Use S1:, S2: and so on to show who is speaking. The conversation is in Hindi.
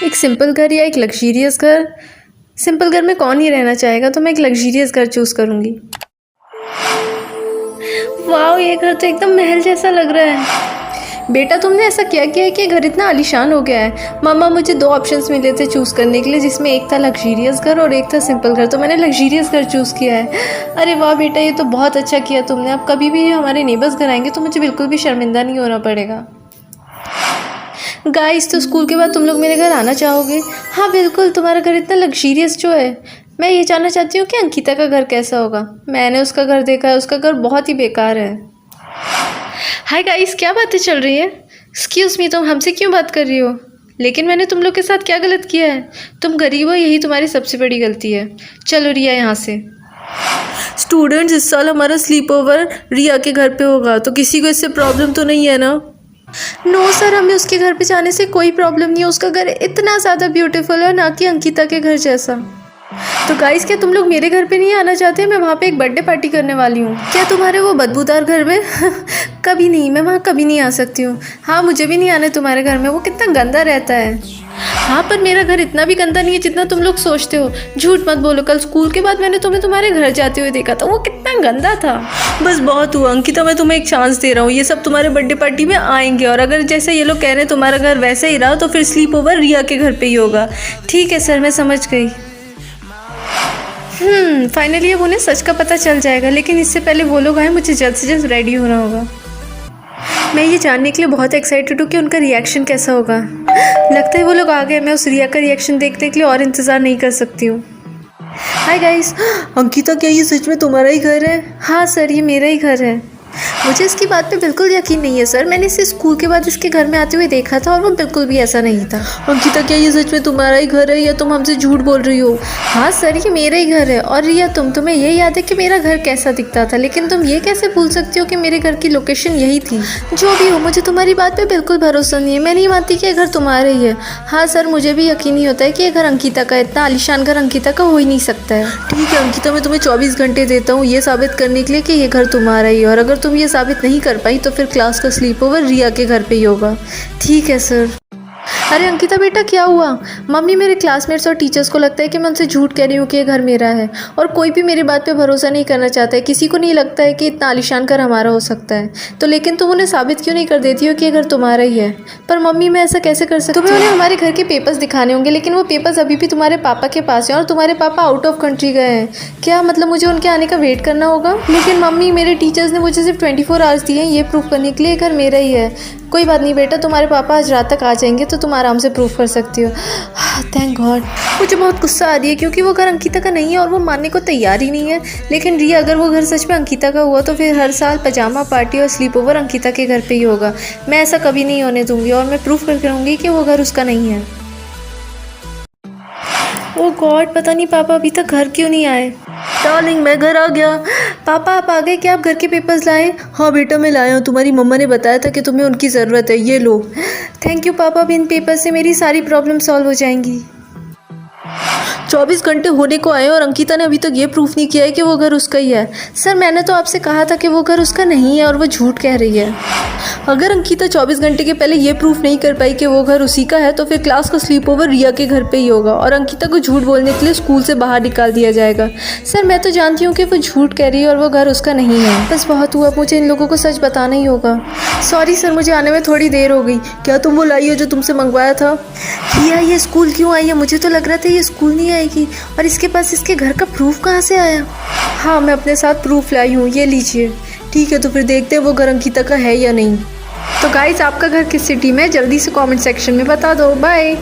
S1: एक सिंपल घर या एक लग्जीरियस घर? सिंपल घर में कौन ही रहना चाहेगा, तो मैं एक लग्जीरियस घर चूज़ करूँगी। वाह, ये घर तो एकदम महल जैसा लग रहा है। बेटा, तुमने ऐसा क्या किया है कि घर इतना आलीशान हो गया है? मामा, मुझे दो ऑप्शंस मिले थे चूज़ करने के लिए, जिसमें एक था लग्जीरियस घर और एक था सिंपल घर, तो मैंने लग्जीरियस घर चूज़ किया है। अरे वाह बेटा, ये तो बहुत अच्छा किया तुमने। अब कभी भी हमारे नेबर्स घर आएंगे तो मुझे बिल्कुल भी शर्मिंदा नहीं होना पड़ेगा। गाइस, तो स्कूल के बाद तुम लोग मेरे घर आना चाहोगे? हाँ बिल्कुल, तुम्हारा घर इतना लग्जीरियस जो है। मैं ये जानना चाहती हूँ कि अंकिता का घर कैसा होगा। मैंने उसका घर देखा है, उसका घर बहुत ही बेकार है। हाय गाइस, क्या बातें चल रही है? एक्सक्यूज़ मी, तुम हमसे क्यों बात कर रही हो? लेकिन मैंने तुम लोग के साथ क्या गलत किया है? तुम गरीब हो, यही तुम्हारी सबसे बड़ी गलती है। चलो रिया, यहाँ से। स्टूडेंट्स, इस साल हमारा स्लीप ओवर रिया के घर पे होगा, तो किसी को इससे प्रॉब्लम तो नहीं है ना? नो सर, हमें उसके घर पे जाने से कोई प्रॉब्लम नहीं है। उसका घर इतना ज़्यादा ब्यूटीफुल है, ना कि अंकिता के घर जैसा। तो गाइस, क्या तुम लोग मेरे घर पे नहीं आना चाहते? मैं वहाँ पे एक बर्थडे पार्टी करने वाली हूँ। क्या तुम्हारे वो बदबूदार घर में? कभी नहीं, मैं वहाँ कभी नहीं आ सकती हूँ। हाँ, मुझे भी नहीं आना तुम्हारे घर में, वो कितना गंदा रहता है। हाँ, पर मेरा घर इतना भी गंदा नहीं है जितना तुम लोग सोचते हो। झूठ मत बोलो, कल स्कूल के बाद मैंने तुम्हें तुम्हारे घर जाते हुए देखा था, वो कितना गंदा था। बस बहुत हुआ अंकिता, मैं तुम्हें एक चांस दे रहा हूँ। ये सब तुम्हारे बर्थडे पार्टी में आएंगे, और अगर जैसे ये लोग कह रहे हैं तुम्हारा घर वैसे ही रहा, तो फिर स्लीप ओवर रिया के घर पे ही होगा। ठीक है सर, मैं समझ गई। फाइनली अब उन्हें सच का पता चल जाएगा, लेकिन इससे पहले वो लोग आए, मुझे जल्द से जल्द रेडी होना होगा। मैं ये जानने के लिए बहुत एक्साइटेड हूँ कि उनका रिएक्शन कैसा होगा। लगता है वो लोग आ गए। मैं उस रिया का रिएक्शन देखने के लिए और इंतज़ार नहीं कर सकती हूँ। हाय गाइस, अंकिता, क्या ये सच में तुम्हारा ही घर है? हाँ सर, ये मेरा ही घर है। मुझे इसकी बात पे बिल्कुल यकीन नहीं है सर। मैंने इसे स्कूल के बाद इसके घर में आते हुए देखा था, और वो बिल्कुल भी ऐसा नहीं था। अंकिता, क्या ये सच में तुम्हारा ही घर है, या तुम हमसे झूठ बोल रही हो? हाँ सर, ये मेरा ही घर है। और रिया, तुम्हें ये याद है कि मेरा घर कैसा दिखता था, लेकिन तुम ये कैसे भूल सकती हो कि मेरे घर की लोकेशन यही थी? जो भी हो, मुझे तुम्हारी बात पे बिल्कुल भरोसा नहीं है। मैं नहीं मानती कि ये घर तुम्हारा ही है। हाँ सर, मुझे भी यकीन नहीं होता है कि ये घर अंकिता का है। इतना आलीशान घर अंकिता का हो ही नहीं सकता है। ठीक है अंकिता, मैं तुम्हें 24 घंटे देता हूँ ये साबित करने के लिए कि ये घर तुम्हारा ही है, और अगर तुम ये साबित नहीं कर पाई तो फिर क्लास का स्लीप ओवर रिया के घर पे ही होगा। ठीक है सर। अरे अंकिता बेटा, क्या हुआ? मम्मी, मेरे क्लासमेट्स और टीचर्स को लगता है कि मैं उनसे झूठ कह रही हूँ कि ये घर मेरा है, और कोई भी मेरी बात पे भरोसा नहीं करना चाहता है। किसी को नहीं लगता है कि इतना आलीशान घर हमारा हो सकता है। तो लेकिन तुम उन्हें साबित क्यों नहीं कर देती हो कि ये घर तुम्हारा ही है? पर मम्मी, मैं ऐसा कैसे कर सकती हूँ? तुम्हें उन्हें हमारे घर के पेपर्स दिखाने होंगे, लेकिन वो पेपर्स अभी भी तुम्हारे पापा के पास हैं, और तुम्हारे पापा आउट ऑफ कंट्री गए हैं। क्या मतलब मुझे उनके आने का वेट करना होगा? लेकिन मम्मी, मेरे टीचर्स ने मुझे सिर्फ 24 आवर्स दिए हैं ये प्रूव करने के लिए घर मेरा ही है। कोई बात नहीं बेटा, तुम्हारे पापा आज रात तक आ जाएंगे, तो तुम आराम से प्रूफ कर सकती हो। Thank God. मुझे बहुत गुस्सा आ रही है, क्योंकि वो घर अंकिता का नहीं है और वो मानने को तैयार ही नहीं है। लेकिन रिया, अगर वो घर सच में अंकिता का हुआ तो फिर हर साल पजामा पार्टी और स्लीप ओवर अंकिता के घर पे ही होगा। मैं ऐसा कभी नहीं होने दूंगी, और मैं प्रूफ करके रहूँगी कि वो घर उसका नहीं है। ओह गॉड, पता नहीं पापा अभी तक घर क्यों नहीं आए। डार्लिंग, मैं घर आ गया। पापा, आप आ गए? क्या आप घर के पेपर्स लाए? हाँ बेटा, मैं लाया हूँ। तुम्हारी मम्मा ने बताया था कि तुम्हें उनकी ज़रूरत है, ये लो। थैंक यू पापा, अब इन पेपर से मेरी सारी प्रॉब्लम सॉल्व हो जाएंगी। 24 घंटे होने को आए और अंकिता ने अभी तक ये प्रूफ नहीं किया है कि वो घर उसका ही है। सर, मैंने तो आपसे कहा था कि वो घर उसका नहीं है, और वो झूठ कह रही है। अगर अंकिता 24 घंटे के पहले ये प्रूफ नहीं कर पाई कि वो घर उसी का है, तो फिर क्लास का स्लीप ओवर रिया के घर पे ही होगा, और अंकिता को झूठ बोलने के लिए स्कूल से बाहर निकाल दिया जाएगा। सर, मैं तो जानती हूँ कि वो झूठ कह रही है और वो घर उसका नहीं है। बस बहुत हुआ, मुझे इन लोगों को सच बताना ही होगा। सॉरी सर, मुझे आने में थोड़ी देर हो गई। क्या तुम वो लाई हो जो तुमसे मंगवाया था? रिया, ये स्कूल क्यों आई है? मुझे तो लग रहा था ये स्कूल नहीं आएगी, और इसके पास इसके घर का प्रूफ कहाँ से आया? हाँ, मैं अपने साथ प्रूफ लाई हूँ, ये लीजिए। ठीक है, तो फिर देखते हैं वो घर अंकिता का है या नहीं। तो गाइस, आपका घर किस सिटी में है? जल्दी से कमेंट सेक्शन में बता दो। बाय।